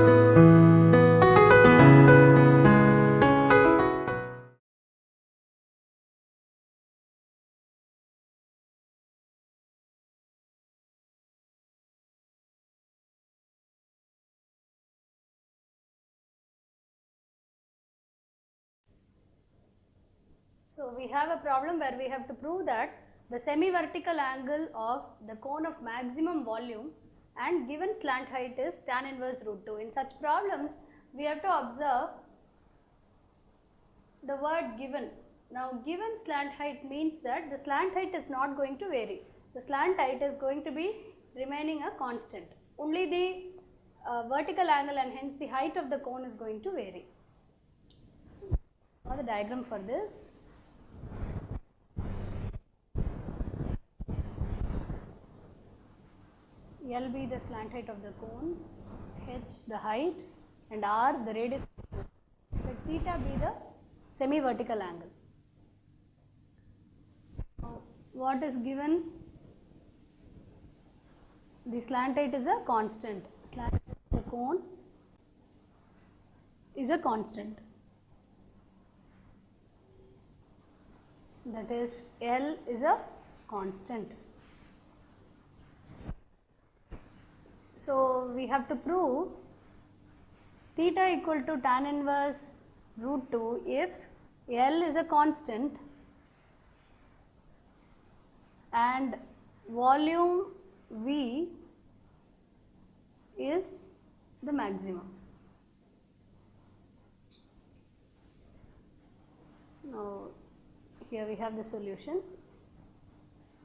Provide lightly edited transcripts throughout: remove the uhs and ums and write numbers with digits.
So we have a problem where we have to prove that the semi-vertical angle of the cone of maximum volume and given slant height is tan inverse root 2. In such problems, we have to observe the word given. Now given slant height means that the slant height is not going to vary. The slant height is going to be remaining a constant. Only the vertical angle and hence the height of the cone is going to vary. Now the diagram for this. L be the slant height of the cone, H the height and R the radius. Let theta be the semi-vertical angle. Now, what is given? The slant height is a constant. Slant height of the cone is a constant. That is L is a constant. So we have to prove theta equal to tan inverse root 2 if L is a constant and volume V is the maximum. Now here we have the solution.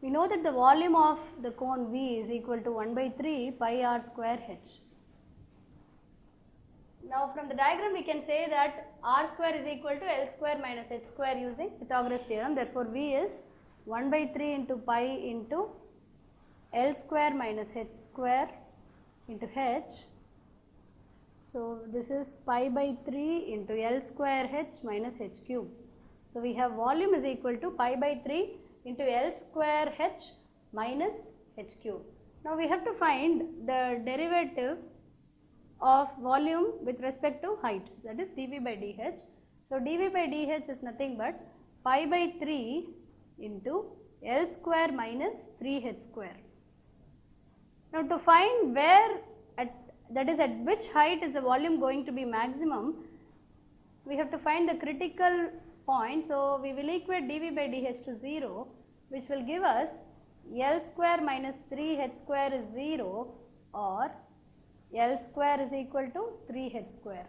We know that the volume of the cone V is equal to 1 by 3 pi r square h. Now from the diagram we can say that r square is equal to L square minus h square using Pythagoras theorem. Therefore V is 1 by 3 into pi into L square minus h square into h. So this is pi by 3 into L square h minus h cube. So we have volume is equal to pi by 3 into L square h minus h cube. Now we have to find the derivative of volume with respect to height, that is dV by dH. So dV by dH is nothing but pi by 3 into L square minus 3h square. Now to find where at which height is the volume going to be maximum, we have to find the critical point. So we will equate dV by dH to 0, which will give us L square minus 3h square is 0 or L square is equal to 3h square.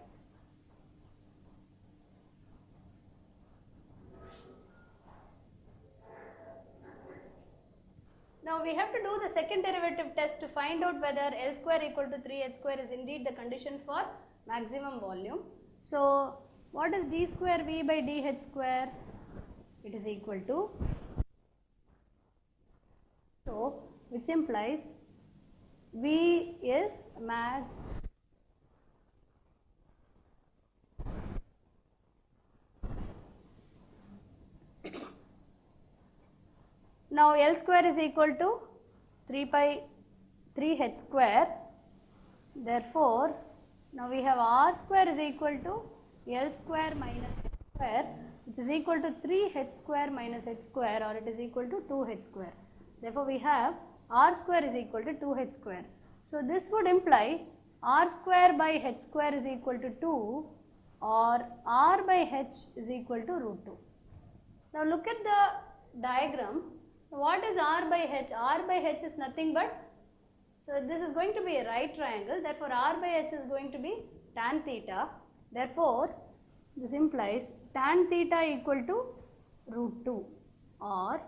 Now we have to do the second derivative test to find out whether L square equal to 3h square is indeed the condition for maximum volume. So what is d square V by dH square? It is equal to, so which implies V is max now L square is equal to 3h square. Therefore now we have R square is equal to L square minus h square, which is equal to 3h square minus h square, or it is equal to 2h square. Therefore we have R square is equal to 2h square. So this would imply R square by h square is equal to 2 or R by h is equal to root 2. Now look at the diagram. What is R by h? R by h is nothing but, so this is going to be a right triangle, therefore R by h is going to be tan theta. Therefore this implies tan theta equal to root 2 or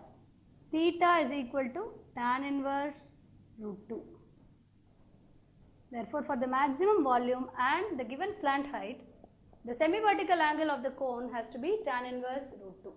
theta is equal to tan inverse root 2. Therefore for the maximum volume and the given slant height, the semi-vertical angle of the cone has to be tan inverse root 2.